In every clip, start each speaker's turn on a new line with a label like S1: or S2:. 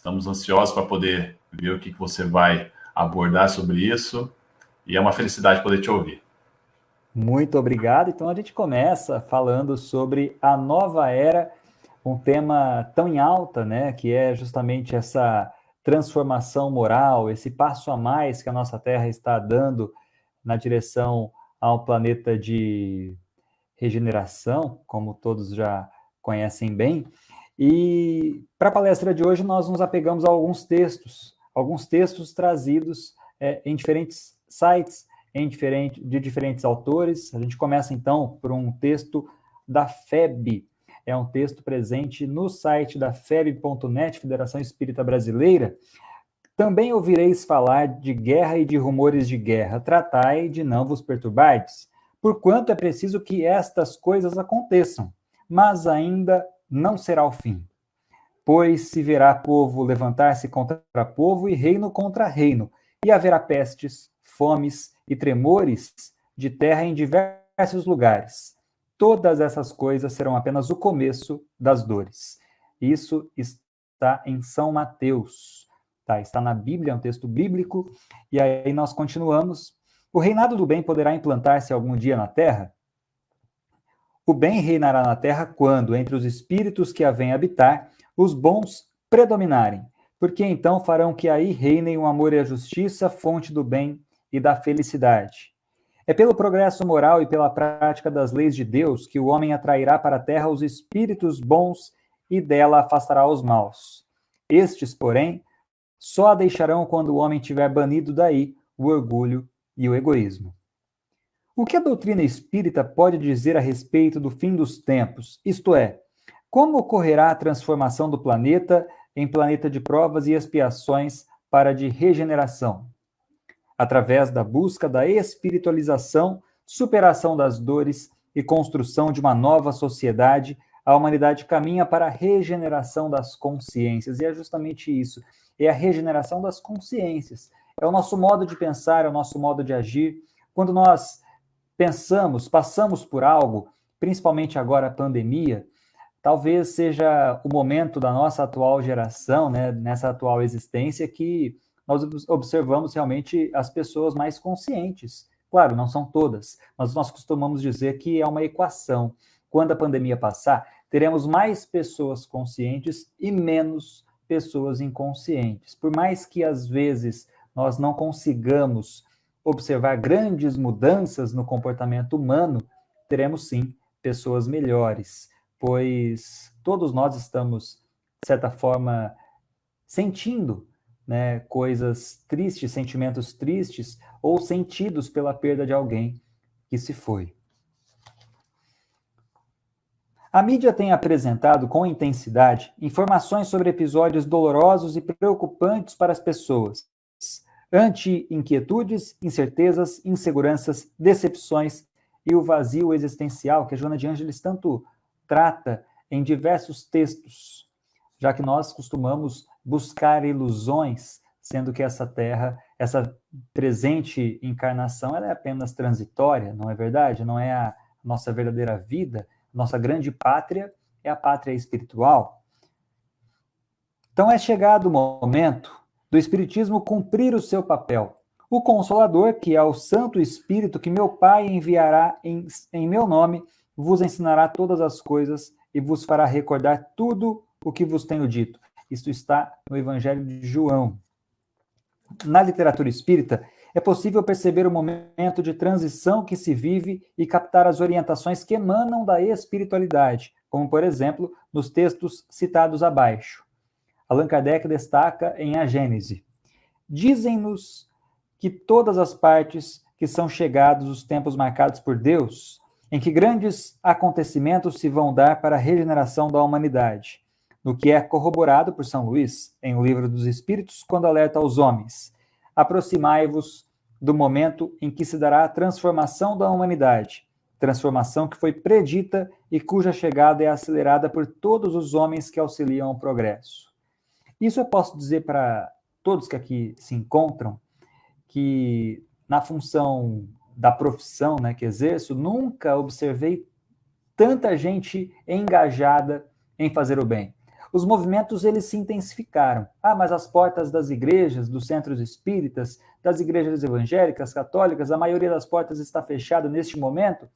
S1: Estamos ansiosos para poder ver o que você vai abordar sobre isso, e é uma felicidade poder te ouvir.
S2: Muito obrigado. Então a gente começa falando sobre a nova era, um tema tão em alta, né, que é justamente essa transformação moral, esse passo a mais que a nossa Terra está dando na direção a um planeta de regeneração, como todos já conhecem bem. E para a palestra de hoje nós nos apegamos a alguns textos trazidos em diferentes sites, de diferentes autores. A gente começa então por um texto da FEB. É um texto presente no site da FEB.net, Federação Espírita Brasileira. Também ouvireis falar de guerra e de rumores de guerra. Tratai de não vos perturbardes, porquanto é preciso que estas coisas aconteçam, mas ainda não será o fim. Pois se verá povo levantar-se contra povo e reino contra reino, e haverá pestes, fomes e tremores de terra em diversos lugares. Todas essas coisas serão apenas o começo das dores. Isso está em São Mateus. Tá, está na Bíblia, é um texto bíblico, e aí nós continuamos. O reinado do bem poderá implantar-se algum dia na terra? O bem reinará na terra quando, entre os espíritos que a vêm habitar, os bons predominarem, porque então farão que aí reinem o amor e a justiça, fonte do bem e da felicidade. É pelo progresso moral e pela prática das leis de Deus que o homem atrairá para a terra os espíritos bons e dela afastará os maus. Estes, porém, só a deixarão quando o homem tiver banido daí o orgulho e o egoísmo. O que a doutrina espírita pode dizer a respeito do fim dos tempos, isto é, como ocorrerá a transformação do planeta em planeta de provas e expiações para de regeneração? Através da busca da espiritualização, superação das dores e construção de uma nova sociedade, a humanidade caminha para a regeneração das consciências. E é justamente isso, é a regeneração das consciências. É o nosso modo de pensar, é o nosso modo de agir. Quando nós passamos por algo, principalmente agora a pandemia, talvez seja o momento da nossa atual geração, né, nessa atual existência, que nós observamos realmente as pessoas mais conscientes. Claro, não são todas, mas nós costumamos dizer que é uma equação. Quando a pandemia passar, teremos mais pessoas conscientes e menos pessoas inconscientes. Por mais que, às vezes, nós não consigamos observar grandes mudanças no comportamento humano, teremos sim pessoas melhores, pois todos nós estamos, de certa forma, sentindo, né, coisas tristes, sentimentos tristes, ou sentidos pela perda de alguém que se foi. A mídia tem apresentado com intensidade informações sobre episódios dolorosos e preocupantes para as pessoas, ante inquietudes, incertezas, inseguranças, decepções e o vazio existencial que a Joana de Ângeles tanto trata em diversos textos, já que nós costumamos buscar ilusões, sendo que essa terra, essa presente encarnação, ela é apenas transitória, não é verdade? Não é a nossa verdadeira vida. Nossa grande pátria é a pátria espiritual. Então é chegado o momento do Espiritismo cumprir o seu papel. O Consolador, que é o Santo Espírito que meu Pai enviará em meu nome, vos ensinará todas as coisas e vos fará recordar tudo o que vos tenho dito. Isto está no Evangelho de João. Na literatura espírita, é possível perceber o momento de transição que se vive e captar as orientações que emanam da espiritualidade, como, por exemplo, nos textos citados abaixo. Allan Kardec destaca em A Gênese: dizem-nos que todas as partes que são chegados os tempos marcados por Deus, em que grandes acontecimentos se vão dar para a regeneração da humanidade, no que é corroborado por São Luís, em O Livro dos Espíritos, quando alerta aos homens: aproximai-vos do momento em que se dará a transformação da humanidade, transformação que foi predita e cuja chegada é acelerada por todos os homens que auxiliam o progresso. Isso eu posso dizer para todos que aqui se encontram, que na função da profissão, né, que exerço, nunca observei tanta gente engajada em fazer o bem. os movimentos eles se intensificaram. Mas as portas das igrejas, dos centros espíritas, das igrejas evangélicas, católicas, a maioria das portas está fechada neste momento?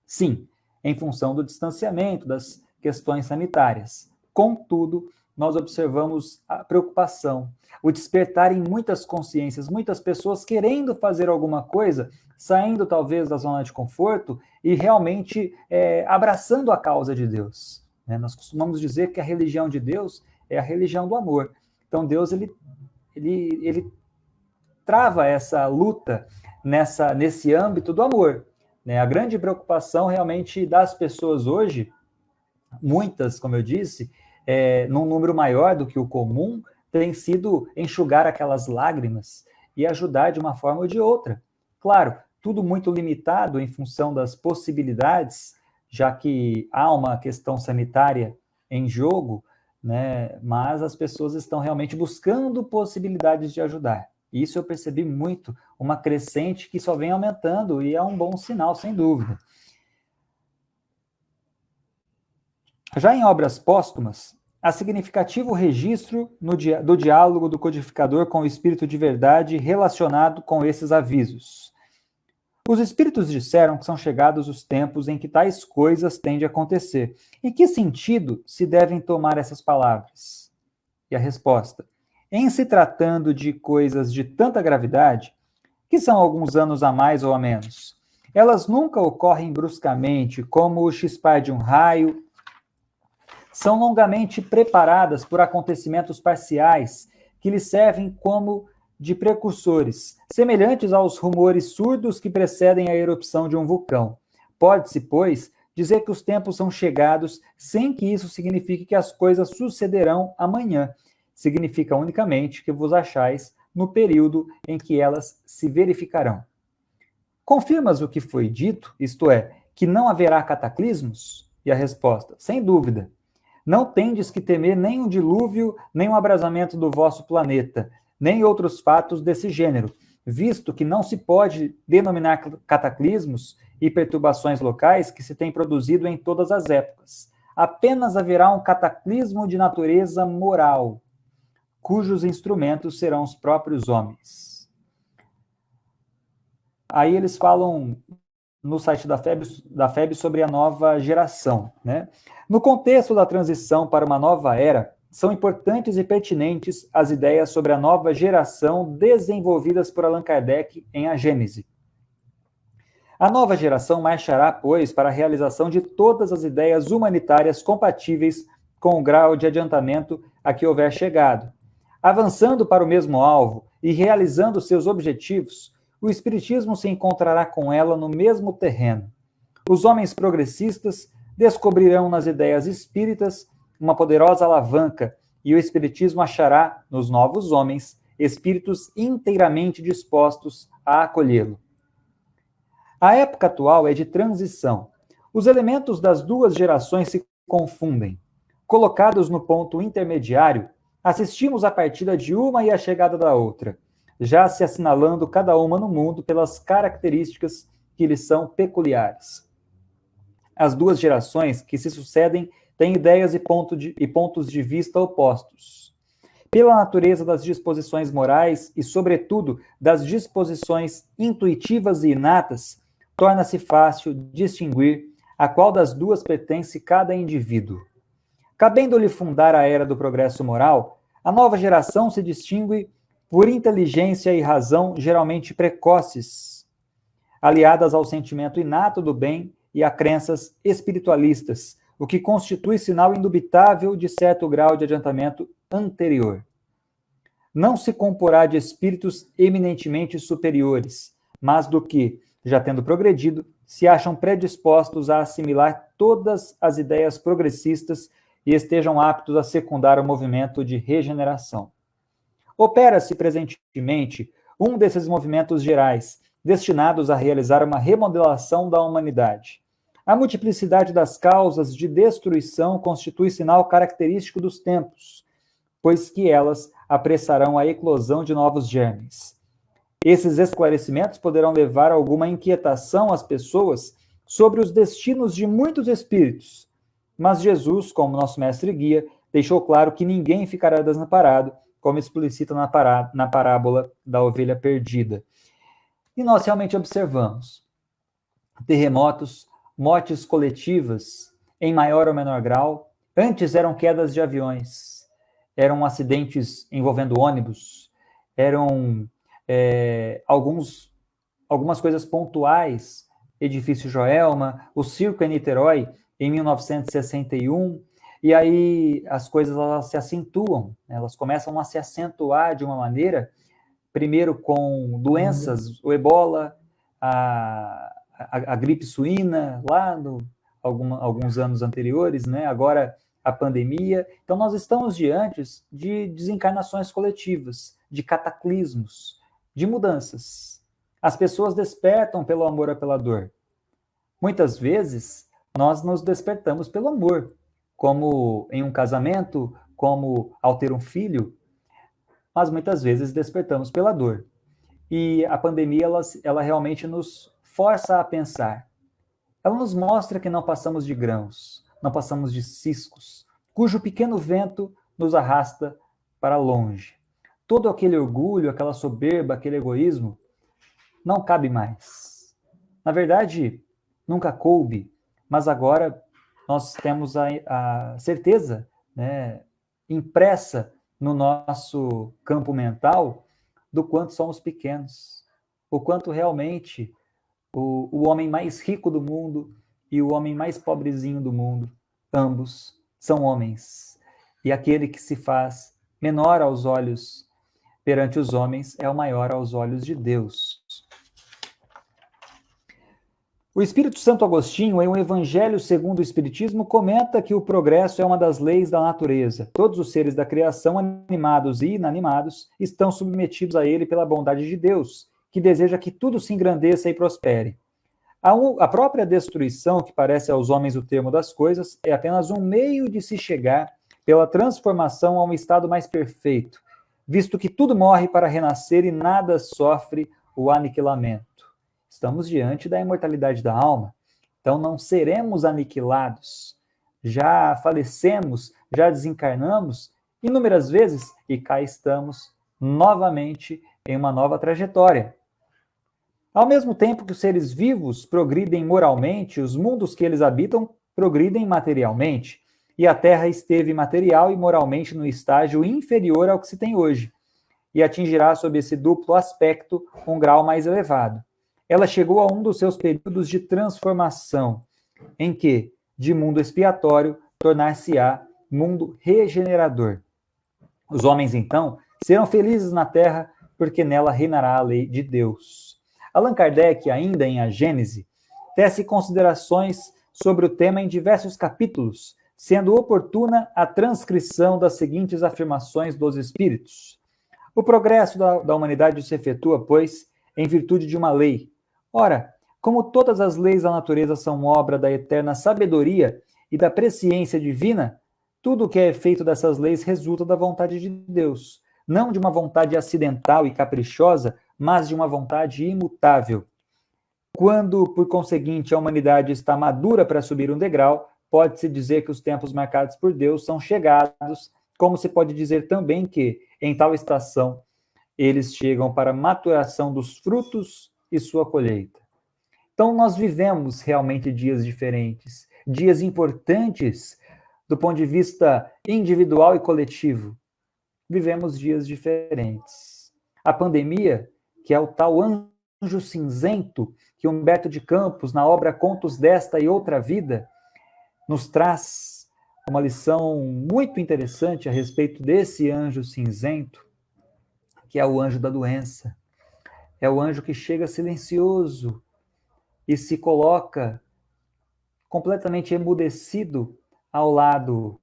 S2: Sim, em função do distanciamento, das questões sanitárias. Contudo, nós observamos a preocupação, o despertar em muitas consciências, muitas pessoas querendo fazer alguma coisa, saindo talvez da zona de conforto e realmente abraçando a causa de Deus. Nós costumamos dizer que a religião de Deus é a religião do amor. Então Deus ele trava essa luta nesse âmbito do amor. A grande preocupação realmente das pessoas hoje, muitas, como eu disse, num número maior do que o comum, tem sido enxugar aquelas lágrimas e ajudar de uma forma ou de outra. Claro, tudo muito limitado em função das possibilidades, já que há uma questão sanitária em jogo, mas as pessoas estão realmente buscando possibilidades de ajudar. Isso eu percebi muito, uma crescente que só vem aumentando e é um bom sinal, sem dúvida. Já em obras póstumas, há significativo registro do diálogo do codificador com o Espírito de verdade relacionado com esses avisos. Os Espíritos disseram que são chegados os tempos em que tais coisas tendem a acontecer. Em que sentido se devem tomar essas palavras? E a resposta: em se tratando de coisas de tanta gravidade, que são alguns anos a mais ou a menos, elas nunca ocorrem bruscamente, como o chispar de um raio. São longamente preparadas por acontecimentos parciais que lhes servem como de precursores, semelhantes aos rumores surdos que precedem a erupção de um vulcão. Pode-se, pois, dizer que os tempos são chegados sem que isso signifique que as coisas sucederão amanhã. Significa unicamente que vos achais no período em que elas se verificarão. Confirmas o que foi dito, isto é, que não haverá cataclismos? E a resposta: sem dúvida. Não tendes que temer nem um dilúvio, nem um abrasamento do vosso planeta, nem outros fatos desse gênero, visto que não se pode denominar cataclismos e perturbações locais que se têm produzido em todas as épocas. Apenas haverá um cataclismo de natureza moral, cujos instrumentos serão os próprios homens. Aí eles falam no site da FEB sobre a nova geração. No contexto da transição para uma nova era, são importantes e pertinentes as ideias sobre a nova geração desenvolvidas por Allan Kardec em A Gênese. A nova geração marchará, pois, para a realização de todas as ideias humanitárias compatíveis com o grau de adiantamento a que houver chegado. Avançando para o mesmo alvo e realizando seus objetivos, o Espiritismo se encontrará com ela no mesmo terreno. Os homens progressistas descobrirão nas ideias espíritas uma poderosa alavanca, e o Espiritismo achará nos novos homens espíritos inteiramente dispostos a acolhê-lo. A época atual é de transição. Os elementos das duas gerações se confundem. Colocados no ponto intermediário, assistimos à partida de uma e à chegada da outra, já se assinalando cada uma no mundo pelas características que lhes são peculiares. As duas gerações que se sucedem têm ideias e pontos de vista opostos. Pela natureza das disposições morais e, sobretudo, das disposições intuitivas e inatas, torna-se fácil distinguir a qual das duas pertence cada indivíduo. Cabendo-lhe fundar a era do progresso moral, a nova geração se distingue por inteligência e razão geralmente precoces, aliadas ao sentimento inato do bem e a crenças espiritualistas, o que constitui sinal indubitável de certo grau de adiantamento anterior. Não se comporá de espíritos eminentemente superiores, mas do que, já tendo progredido, se acham predispostos a assimilar todas as ideias progressistas e estejam aptos a secundar o movimento de regeneração. Opera-se presentemente um desses movimentos gerais, destinados a realizar uma remodelação da humanidade. A multiplicidade das causas de destruição constitui sinal característico dos tempos, pois que elas apressarão a eclosão de novos germes. Esses esclarecimentos poderão levar a alguma inquietação às pessoas sobre os destinos de muitos espíritos, mas Jesus, como nosso mestre e guia, deixou claro que ninguém ficará desamparado, como explicita na parábola da ovelha perdida. E nós realmente observamos terremotos, mortes coletivas, em maior ou menor grau. Antes eram quedas de aviões, eram acidentes envolvendo ônibus, eram algumas coisas pontuais, edifício Joelma, o circo em Niterói, em 1961, e aí as coisas elas se acentuam, elas começam a se acentuar de uma maneira, primeiro com doenças, o ebola, a gripe suína, lá alguns anos anteriores, né? Agora a pandemia. Então nós estamos diante de desencarnações coletivas, de cataclismos, de mudanças. As pessoas despertam pelo amor ou pela dor. Muitas vezes nós nos despertamos pelo amor, como em um casamento, como ao ter um filho, mas muitas vezes despertamos pela dor. E a pandemia, ela realmente nos força a pensar. Ela nos mostra que não passamos de grãos, não passamos de ciscos, cujo pequeno vento nos arrasta para longe. Todo aquele orgulho, aquela soberba, aquele egoísmo, não cabe mais. Na verdade, nunca coube, mas agora nós temos a certeza, né, impressa no nosso campo mental, do quanto somos pequenos, o quanto realmente o homem mais rico do mundo e o homem mais pobrezinho do mundo, ambos são homens. E aquele que se faz menor aos olhos perante os homens é o maior aos olhos de Deus. O Espírito Santo Agostinho, em O Evangelho segundo o Espiritismo, comenta que o progresso é uma das leis da natureza. Todos os seres da criação, animados e inanimados, estão submetidos a ele pela bondade de Deus, que deseja que tudo se engrandeça e prospere. A própria destruição, que parece aos homens o termo das coisas, é apenas um meio de se chegar pela transformação a um estado mais perfeito, visto que tudo morre para renascer e nada sofre o aniquilamento. Estamos diante da imortalidade da alma, então não seremos aniquilados. Já falecemos, já desencarnamos inúmeras vezes e cá estamos novamente em uma nova trajetória. Ao mesmo tempo que os seres vivos progridem moralmente, os mundos que eles habitam progridem materialmente, e a Terra esteve material e moralmente no estágio inferior ao que se tem hoje, e atingirá sob esse duplo aspecto um grau mais elevado. Ela chegou a um dos seus períodos de transformação, em que, de mundo expiatório, tornar-se-á mundo regenerador. Os homens, então, serão felizes na Terra, porque nela reinará a lei de Deus. Allan Kardec, ainda em A Gênese, tece considerações sobre o tema em diversos capítulos, sendo oportuna a transcrição das seguintes afirmações dos Espíritos. O progresso da humanidade se efetua, pois, em virtude de uma lei. Ora, como todas as leis da natureza são obra da eterna sabedoria e da presciência divina, tudo o que é efeito dessas leis resulta da vontade de Deus, não de uma vontade acidental e caprichosa, mas de uma vontade imutável. Quando, por conseguinte, a humanidade está madura para subir um degrau, pode-se dizer que os tempos marcados por Deus são chegados, como se pode dizer também que, em tal estação, eles chegam para a maturação dos frutos e sua colheita. Então, nós vivemos realmente dias diferentes, dias importantes do ponto de vista individual e coletivo. Vivemos dias diferentes. A pandemia, que é o tal anjo cinzento que Humberto de Campos, na obra Contos desta e Outra Vida, nos traz uma lição muito interessante a respeito desse anjo cinzento, que é o anjo da doença. É o anjo que chega silencioso e se coloca completamente emudecido ao lado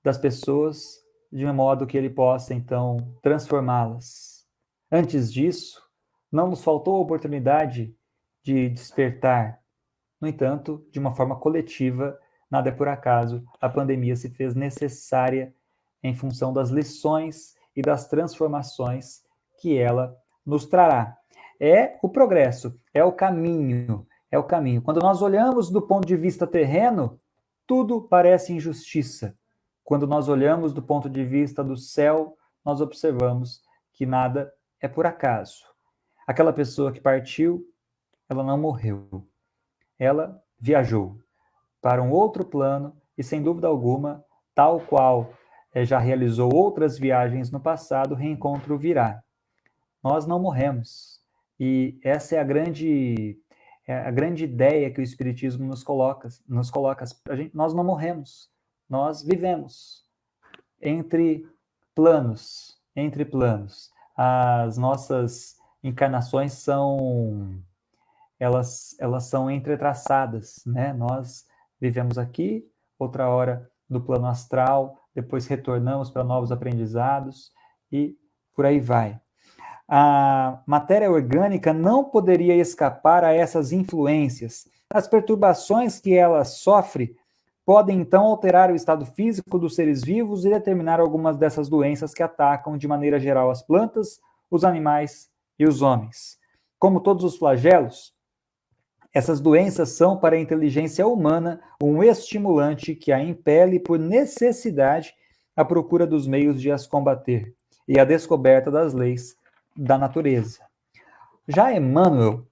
S2: das pessoas, de um modo que ele possa, então, transformá-las. Antes disso, não nos faltou a oportunidade de despertar. No entanto, de uma forma coletiva, nada é por acaso, a pandemia se fez necessária em função das lições e das transformações que ela nos trará. É o progresso, é o caminho, é o caminho. Quando nós olhamos do ponto de vista terreno, tudo parece injustiça. Quando nós olhamos do ponto de vista do céu, nós observamos que nada é por acaso. Aquela pessoa que partiu, ela não morreu. Ela viajou para um outro plano e, sem dúvida alguma, tal qual já realizou outras viagens no passado, o reencontro virá. Nós não morremos. E essa é a grande ideia que o Espiritismo nos coloca. Nós não morremos, nós vivemos entre planos. As nossas encarnações elas são entretraçadas, né? Nós vivemos aqui, outra hora no plano astral, depois retornamos para novos aprendizados e por aí vai. A matéria orgânica não poderia escapar a essas influências. As perturbações que ela sofre podem então alterar o estado físico dos seres vivos e determinar algumas dessas doenças que atacam de maneira geral as plantas, os animais e os homens. Como todos os flagelos, essas doenças são para a inteligência humana um estimulante que a impele por necessidade à procura dos meios de as combater e à descoberta das leis da natureza. Já Emmanuel,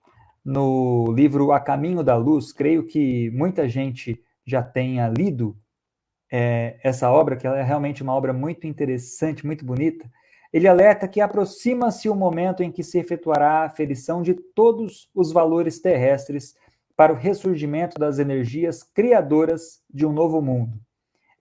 S2: no livro A Caminho da Luz, creio que muita gente já tenha lido essa obra, que ela é realmente uma obra muito interessante, muito bonita. Ele alerta que aproxima-se o momento em que se efetuará a aferição de todos os valores terrestres para o ressurgimento das energias criadoras de um novo mundo.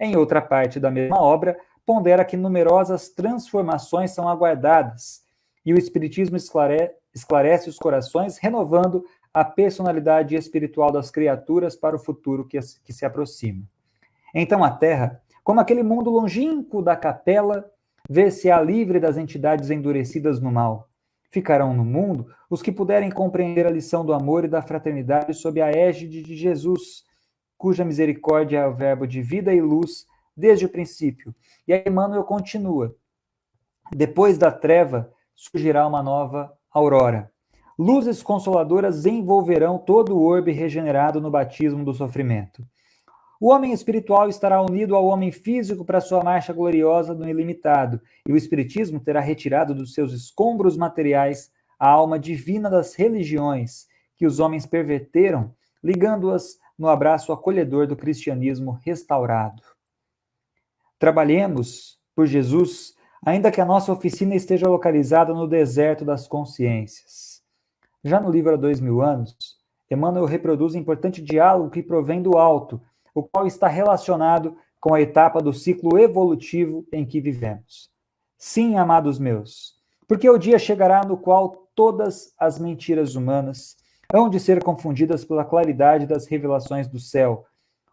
S2: Em outra parte da mesma obra, pondera que numerosas transformações são aguardadas, e o Espiritismo esclarece os corações, renovando a personalidade espiritual das criaturas para o futuro que se aproxima. Então a Terra, como aquele mundo longínquo da capela, vê-se-á livre das entidades endurecidas no mal. Ficarão no mundo os que puderem compreender a lição do amor e da fraternidade sob a égide de Jesus, cuja misericórdia é o verbo de vida e luz desde o princípio. E aí Emmanuel continua. Depois da treva surgirá uma nova aurora. Luzes consoladoras envolverão todo o orbe regenerado no batismo do sofrimento. O homem espiritual estará unido ao homem físico para sua marcha gloriosa no ilimitado, e o espiritismo terá retirado dos seus escombros materiais a alma divina das religiões que os homens perverteram, ligando-as no abraço acolhedor do cristianismo restaurado. Trabalhemos por Jesus, ainda que a nossa oficina esteja localizada no deserto das consciências. Já no livro Há 2000 anos, Emmanuel reproduz um importante diálogo que provém do alto, o qual está relacionado com a etapa do ciclo evolutivo em que vivemos. Sim, amados meus, porque o dia chegará no qual todas as mentiras humanas hão de ser confundidas pela claridade das revelações do céu.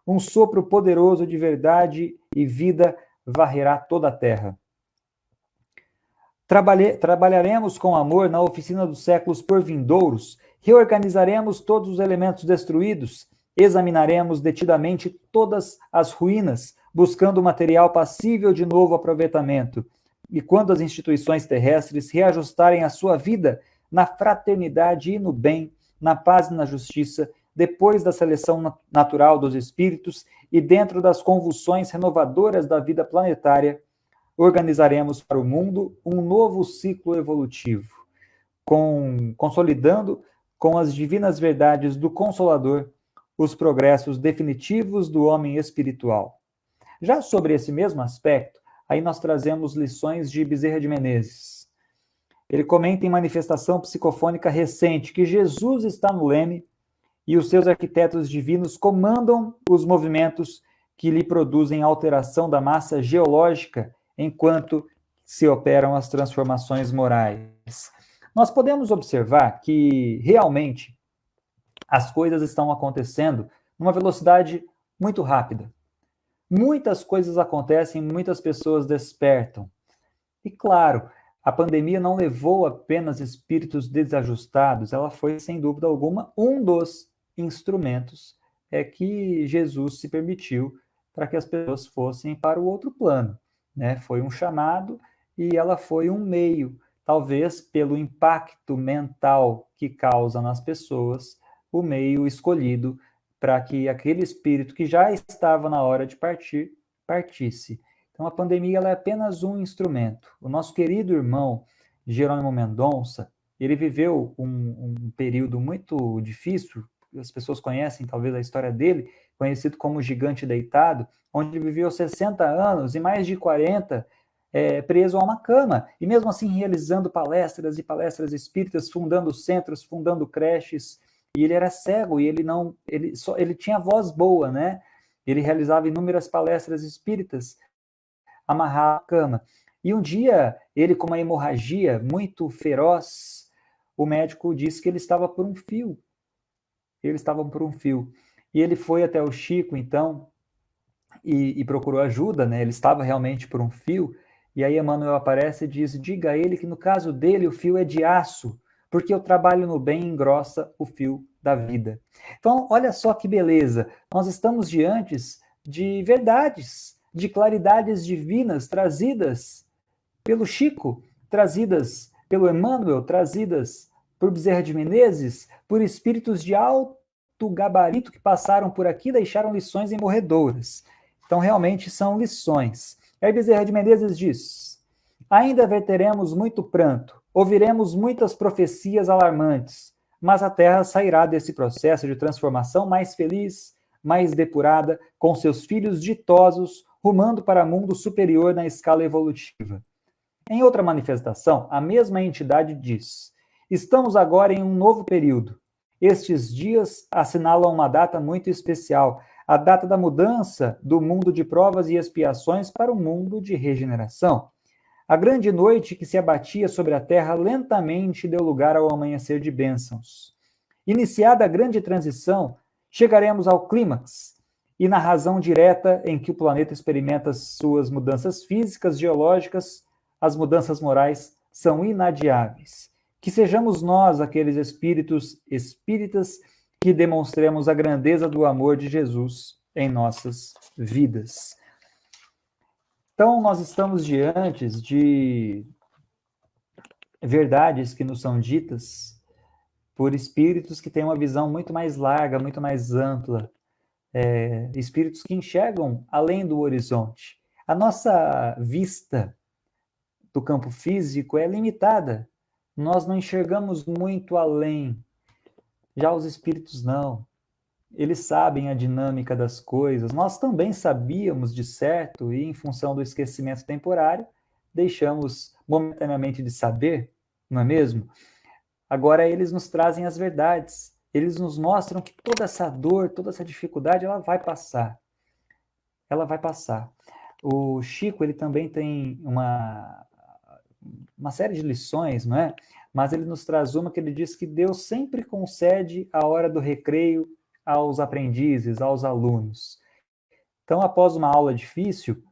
S2: Um sopro poderoso de verdade e vida varrerá toda a terra. Trabalharemos com amor na oficina dos séculos por vindouros, reorganizaremos todos os elementos destruídos, examinaremos detidamente todas as ruínas, buscando material passível de novo aproveitamento. E quando as instituições terrestres reajustarem a sua vida na fraternidade e no bem, na paz e na justiça, depois da seleção natural dos espíritos e dentro das convulsões renovadoras da vida planetária, organizaremos para o mundo um novo ciclo evolutivo, consolidando com as divinas verdades do Consolador os progressos definitivos do homem espiritual. Já sobre esse mesmo aspecto, aí nós trazemos lições de Bezerra de Menezes. Ele comenta em manifestação psicofônica recente que Jesus está no leme e os seus arquitetos divinos comandam os movimentos que lhe produzem alteração da massa geológica enquanto se operam as transformações morais. Nós podemos observar que realmente as coisas estão acontecendo numa velocidade muito rápida. Muitas coisas acontecem, muitas pessoas despertam. E claro, a pandemia não levou apenas espíritos desajustados, ela foi, sem dúvida alguma, um dos instrumentos que Jesus se permitiu para que as pessoas fossem para o outro plano, né? Foi um chamado e ela foi um meio, talvez pelo impacto mental que causa nas pessoas, o meio escolhido para que aquele espírito que já estava na hora de partir, partisse. Então, a pandemia ela é apenas um instrumento. O nosso querido irmão Jerônimo Mendonça, ele viveu um período muito difícil, as pessoas conhecem talvez a história dele, conhecido como Gigante Deitado, onde ele viveu 60 anos e mais de 40 preso a uma cama, e mesmo assim realizando palestras e palestras espíritas, fundando centros, fundando creches, e ele era cego, e ele tinha voz boa, né? Ele realizava inúmeras palestras espíritas, amarrar a cama. E um dia, ele com uma hemorragia muito feroz, o médico disse que ele estava por um fio. Ele estava por um fio. E ele foi até o Chico, então, e procurou ajuda, né? Ele estava realmente por um fio. E aí Emmanuel aparece e diz, diga a ele que no caso dele o fio é de aço, porque o trabalho no bem engrossa o fio da vida. Então, olha só que beleza. Nós estamos diante de verdades, de claridades divinas trazidas pelo Chico, trazidas pelo Emmanuel, trazidas por Bezerra de Menezes, por espíritos de alto gabarito que passaram por aqui e deixaram lições imorredoras. Então, realmente são lições. Aí Bezerra de Menezes diz, ainda verteremos muito pranto, ouviremos muitas profecias alarmantes, mas a Terra sairá desse processo de transformação mais feliz, mais depurada, com seus filhos ditosos, rumando para mundo superior na escala evolutiva. Em outra manifestação, a mesma entidade diz, estamos agora em um novo período. Estes dias assinalam uma data muito especial, a data da mudança do mundo de provas e expiações para o mundo de regeneração. A grande noite que se abatia sobre a terra lentamente deu lugar ao amanhecer de bênçãos. Iniciada a grande transição, chegaremos ao clímax, e na razão direta em que o planeta experimenta suas mudanças físicas, geológicas, as mudanças morais são inadiáveis. Que sejamos nós aqueles espíritos espíritas que demonstremos a grandeza do amor de Jesus em nossas vidas. Então, nós estamos diante de verdades que nos são ditas por espíritos que têm uma visão muito mais larga, muito mais ampla, espíritos que enxergam além do horizonte. A nossa vista do campo físico é limitada, nós não enxergamos muito além. Já os espíritos não. Eles sabem a dinâmica das coisas. Nós também sabíamos de certo e, em função do esquecimento temporário, deixamos momentaneamente de saber, não é mesmo? Agora eles nos trazem as verdades. Eles nos mostram que toda essa dor, toda essa dificuldade, ela vai passar. Ela vai passar. O Chico, ele também tem uma série de lições, não é? Mas ele nos traz uma que ele diz que Deus sempre concede a hora do recreio aos aprendizes, aos alunos. Então, após uma aula difícil,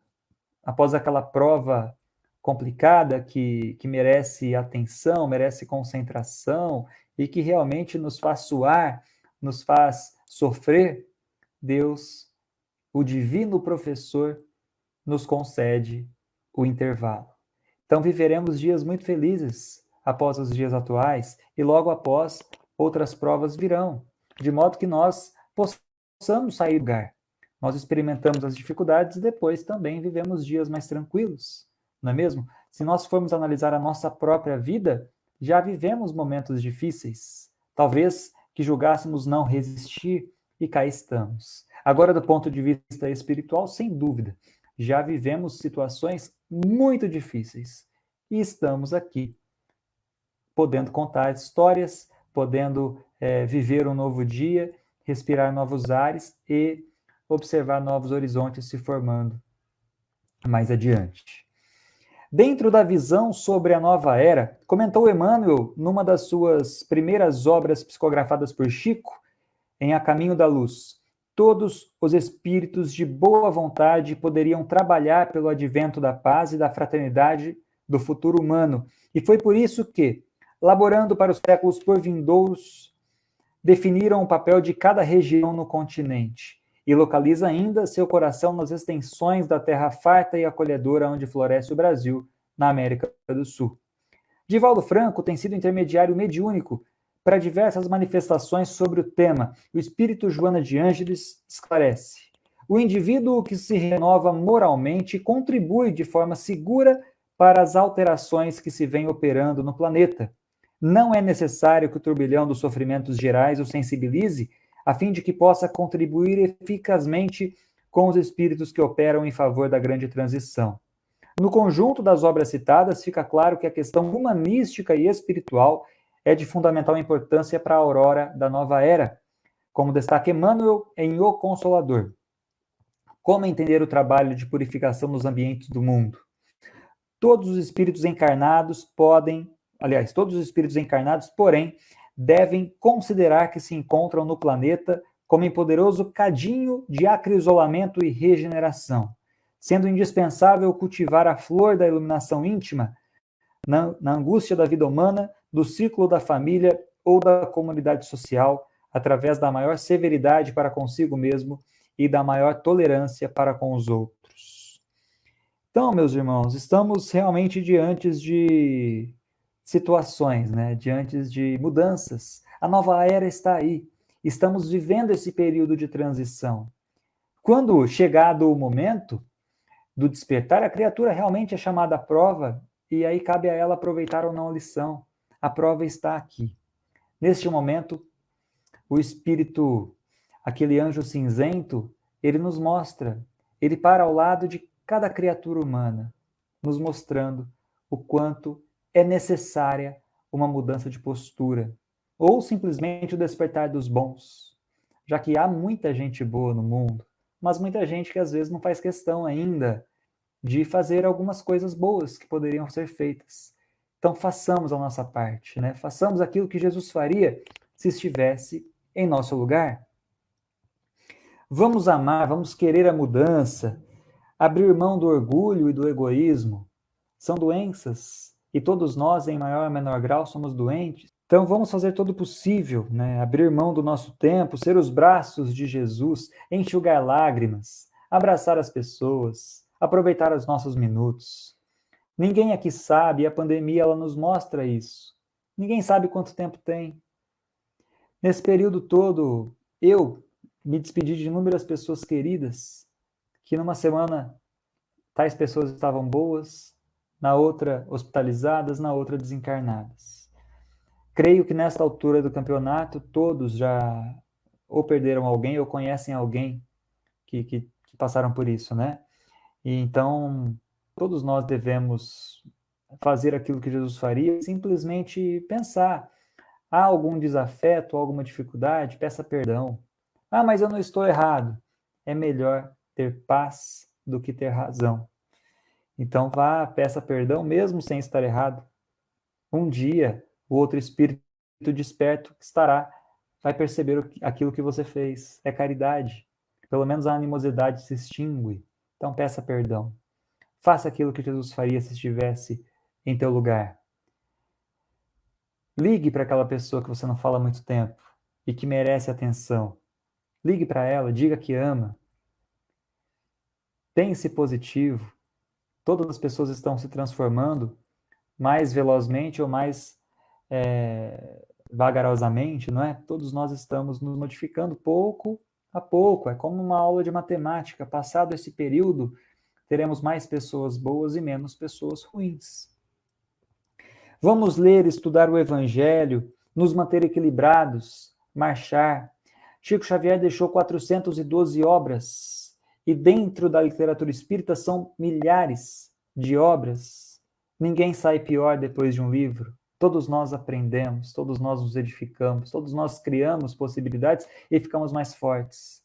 S2: após aquela prova complicada que merece atenção, merece concentração e que realmente nos faz suar, nos faz sofrer, Deus, o divino professor, nos concede o intervalo. Então, viveremos dias muito felizes após os dias atuais e logo após outras provas virão, de modo que nós possamos sair do lugar. Nós experimentamos as dificuldades e depois também vivemos dias mais tranquilos, não é mesmo? Se nós formos analisar a nossa própria vida, já vivemos momentos difíceis, talvez que julgássemos não resistir e cá estamos. Agora, do ponto de vista espiritual, sem dúvida, já vivemos situações muito difíceis e estamos aqui, podendo contar histórias, podendo viver um novo dia, respirar novos ares e observar novos horizontes se formando mais adiante. Dentro da visão sobre a nova era, comentou Emmanuel numa das suas primeiras obras psicografadas por Chico, em A Caminho da Luz, todos os espíritos de boa vontade poderiam trabalhar pelo advento da paz e da fraternidade do futuro humano, e foi por isso que, laborando para os séculos por vindouros, definiram o papel de cada região no continente, e localiza ainda seu coração nas extensões da terra farta e acolhedora onde floresce o Brasil, na América do Sul. Divaldo Franco tem sido intermediário mediúnico para diversas manifestações sobre o tema. O espírito Joana de Ângeles esclarece. O indivíduo que se renova moralmente contribui de forma segura para as alterações que se vêm operando no planeta. Não é necessário que o turbilhão dos sofrimentos gerais o sensibilize, a fim de que possa contribuir eficazmente com os espíritos que operam em favor da grande transição. No conjunto das obras citadas, fica claro que a questão humanística e espiritual é de fundamental importância para a aurora da nova era, como destaca Emmanuel em O Consolador. Como entender o trabalho de purificação nos ambientes do mundo? Todos os espíritos encarnados, porém, devem considerar que se encontram no planeta como em poderoso cadinho de acrisolamento e regeneração, sendo indispensável cultivar a flor da iluminação íntima na angústia da vida humana, do círculo da família ou da comunidade social, através da maior severidade para consigo mesmo e da maior tolerância para com os outros. Então, meus irmãos, estamos realmente diante de situações, né? Diante de mudanças. A nova era está aí. Estamos vivendo esse período de transição. Quando chegado o momento do despertar, a criatura realmente é chamada à prova e aí cabe a ela aproveitar ou não a lição. A prova está aqui. Neste momento, o espírito, aquele anjo cinzento, ele nos mostra, ele para ao lado de cada criatura humana, nos mostrando o quanto é necessária uma mudança de postura, ou simplesmente o despertar dos bons, já que há muita gente boa no mundo, mas muita gente que às vezes não faz questão ainda de fazer algumas coisas boas que poderiam ser feitas. Então façamos a nossa parte, né? Façamos aquilo que Jesus faria se estivesse em nosso lugar. Vamos amar, vamos querer a mudança, abrir mão do orgulho e do egoísmo. São doenças e todos nós, em maior ou menor grau, somos doentes. Então vamos fazer todo o possível, né? Abrir mão do nosso tempo, ser os braços de Jesus, enxugar lágrimas, abraçar as pessoas, aproveitar os nossos minutos. Ninguém aqui sabe, e a pandemia ela nos mostra isso. Ninguém sabe quanto tempo tem. Nesse período todo, eu me despedi de inúmeras pessoas queridas, que numa semana tais pessoas estavam boas, na outra hospitalizadas, na outra desencarnadas. Creio que nesta altura do campeonato, todos já ou perderam alguém ou conhecem alguém que passaram por isso, né? E então, todos nós devemos fazer aquilo que Jesus faria, simplesmente pensar. Há algum desafeto, alguma dificuldade? Peça perdão. Ah, mas eu não estou errado. É melhor ter paz do que ter razão. Então vá, peça perdão, mesmo sem estar errado. Um dia, o outro espírito desperto que vai perceber aquilo que você fez. É caridade. Pelo menos a animosidade se extingue. Então peça perdão. Faça aquilo que Jesus faria se estivesse em teu lugar. Ligue para aquela pessoa que você não fala há muito tempo e que merece atenção. Ligue para ela, diga que ama. Pense positivo. Todas as pessoas estão se transformando mais velozmente ou mais vagarosamente, não é? Todos nós estamos nos modificando pouco a pouco. É como uma aula de matemática. Passado esse período, teremos mais pessoas boas e menos pessoas ruins. Vamos ler, estudar o Evangelho, nos manter equilibrados, marchar. Chico Xavier deixou 412 obras, e dentro da literatura espírita são milhares de obras. Ninguém sai pior depois de um livro. Todos nós aprendemos, todos nós nos edificamos, todos nós criamos possibilidades e ficamos mais fortes.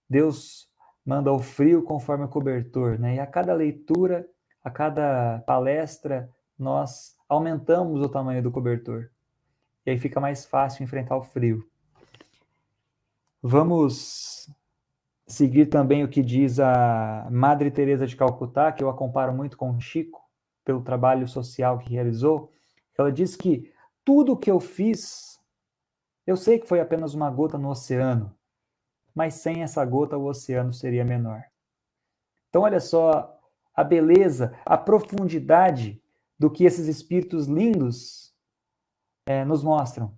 S2: Deus manda o frio conforme o cobertor, né? E a cada leitura, a cada palestra, nós aumentamos o tamanho do cobertor. E aí fica mais fácil enfrentar o frio. Vamos seguir também o que diz a Madre Teresa de Calcutá, que eu a comparo muito com Chico, pelo trabalho social que realizou. Ela diz que tudo o que eu fiz, eu sei que foi apenas uma gota no oceano, mas sem essa gota o oceano seria menor. Então olha só a beleza, a profundidade do que esses espíritos lindos nos mostram.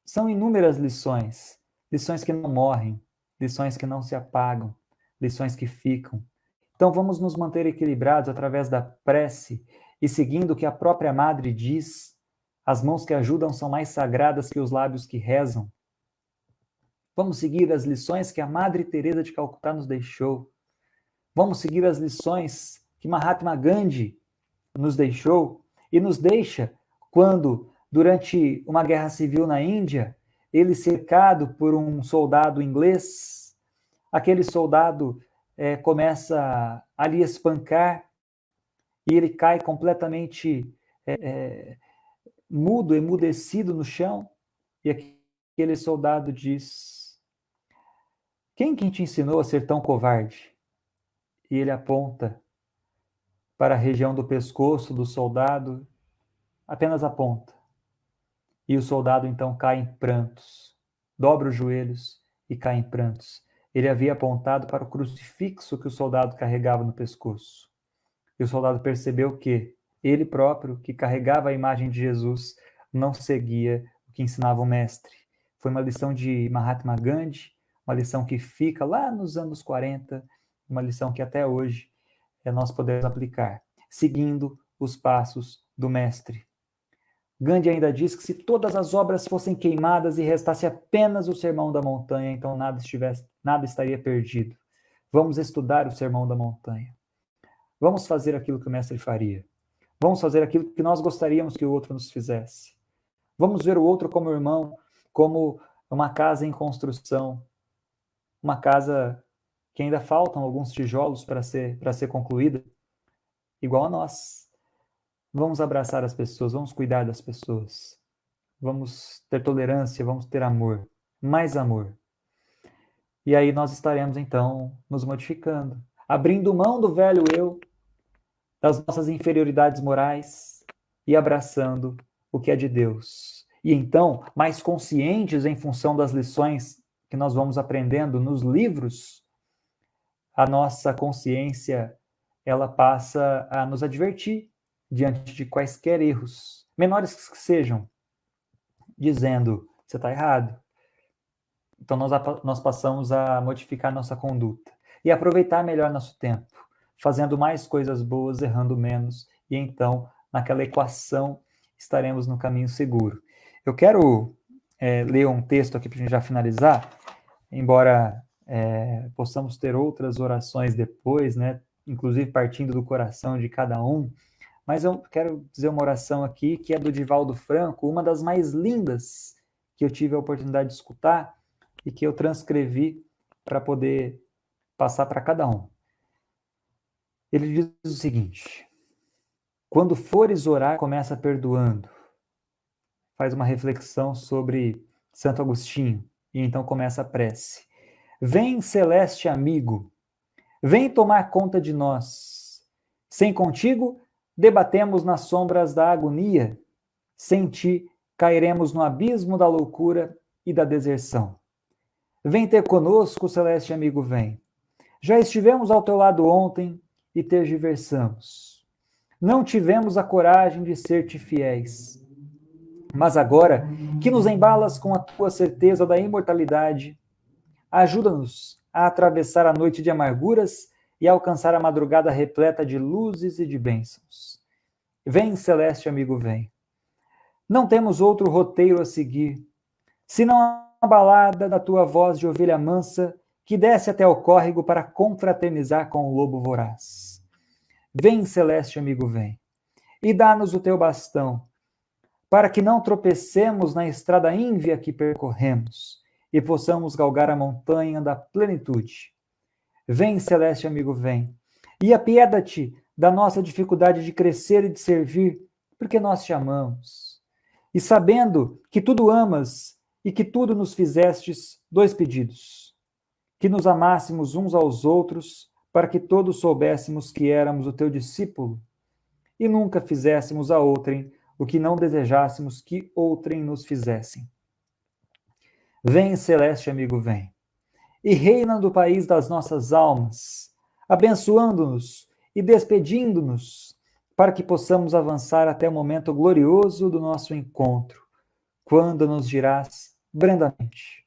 S2: São inúmeras lições, lições que não morrem, lições que não se apagam, lições que ficam. Então vamos nos manter equilibrados através da prece e seguindo o que a própria Madre diz: as mãos que ajudam são mais sagradas que os lábios que rezam. Vamos seguir as lições que a Madre Teresa de Calcutá nos deixou. Vamos seguir as lições que Mahatma Gandhi nos deixou e nos deixa quando, durante uma guerra civil na Índia, ele cercado por um soldado inglês, aquele soldado começa a lhe espancar e ele cai completamente mudo, emudecido no chão, e aquele soldado diz: quem te ensinou a ser tão covarde? E ele aponta para a região do pescoço do soldado, apenas aponta. E o soldado então cai em prantos, dobra os joelhos e cai em prantos. Ele havia apontado para o crucifixo que o soldado carregava no pescoço. E o soldado percebeu que ele próprio, que carregava a imagem de Jesus, não seguia o que ensinava o mestre. Foi uma lição de Mahatma Gandhi, uma lição que fica lá nos anos 40, uma lição que até hoje nós podemos aplicar, seguindo os passos do mestre. Gandhi ainda diz que se todas as obras fossem queimadas e restasse apenas o Sermão da Montanha, então nada estaria perdido. Vamos estudar o Sermão da Montanha. Vamos fazer aquilo que o mestre faria. Vamos fazer aquilo que nós gostaríamos que o outro nos fizesse. Vamos ver o outro como irmão, como uma casa em construção, uma casa que ainda faltam alguns tijolos para ser concluída, igual a nós. Vamos abraçar as pessoas, vamos cuidar das pessoas, vamos ter tolerância, vamos ter amor, mais amor. E aí nós estaremos, então, nos modificando, abrindo mão do velho eu, das nossas inferioridades morais e abraçando o que é de Deus. E então, mais conscientes em função das lições que nós vamos aprendendo nos livros, a nossa consciência, ela passa a nos advertir diante de quaisquer erros, menores que sejam, dizendo: você está errado. Então nós passamos a modificar nossa conduta e aproveitar melhor nosso tempo, fazendo mais coisas boas, errando menos, e então, naquela equação, estaremos no caminho seguro. Eu quero ler um texto aqui para a gente já finalizar, embora possamos ter outras orações depois, né? Inclusive partindo do coração de cada um, mas eu quero dizer uma oração aqui que é do Divaldo Franco, uma das mais lindas que eu tive a oportunidade de escutar e que eu transcrevi para poder passar para cada um. Ele diz o seguinte: quando fores orar, começa perdoando. Faz uma reflexão sobre Santo Agostinho e então começa a prece. Vem, celeste amigo, vem tomar conta de nós. Sem contigo, debatemos nas sombras da agonia. Sem ti, cairemos no abismo da loucura e da deserção. Vem ter conosco, celeste amigo, vem. Já estivemos ao teu lado ontem e tergiversamos. Não tivemos a coragem de ser-te fiéis. Mas agora que nos embalas com a tua certeza da imortalidade, ajuda-nos a atravessar a noite de amarguras e alcançar a madrugada repleta de luzes e de bênçãos. Vem, celeste amigo, vem. Não temos outro roteiro a seguir, senão a balada da tua voz de ovelha mansa que desce até o córrego para confraternizar com o lobo voraz. Vem, celeste amigo, vem, e dá-nos o teu bastão, para que não tropecemos na estrada ínvia que percorremos e possamos galgar a montanha da plenitude. Vem, celeste amigo, vem, e apieda-te da nossa dificuldade de crescer e de servir, porque nós te amamos. E sabendo que tudo amas e que tudo nos fizestes, 2 pedidos: que nos amássemos uns aos outros, para que todos soubéssemos que éramos o teu discípulo, e nunca fizéssemos a outrem o que não desejássemos que outrem nos fizessem. Vem, celeste amigo, vem, e reina do país das nossas almas, abençoando-nos e despedindo-nos, para que possamos avançar até o momento glorioso do nosso encontro, quando nos dirás brandamente: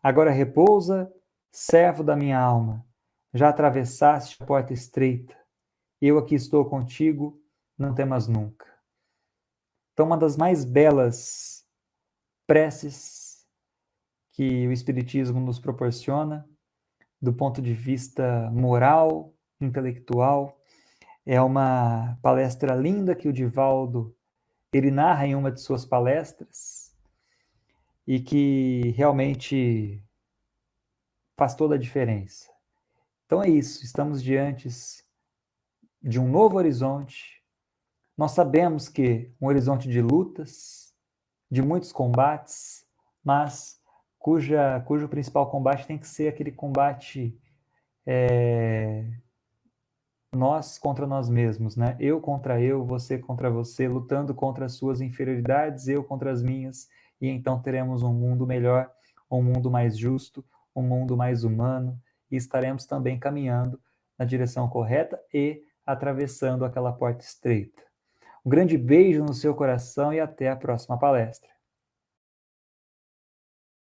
S2: agora repousa, servo da minha alma, já atravessaste a porta estreita. Eu aqui estou contigo, não temas nunca. Então, uma das mais belas preces que o Espiritismo nos proporciona, do ponto de vista moral, intelectual, é uma palestra linda que o Divaldo ele narra em uma de suas palestras e que realmente faz toda a diferença. Então é isso, estamos diante de um novo horizonte. Nós sabemos que um horizonte de lutas, de muitos combates, mas cujo principal combate tem que ser aquele combate nós contra nós mesmos, né? Eu contra eu, você contra você, lutando contra as suas inferioridades, eu contra as minhas, e então teremos um mundo melhor, um mundo mais justo, um mundo mais humano, e estaremos também caminhando na direção correta e atravessando aquela porta estreita. Um grande beijo no seu coração e até a próxima palestra.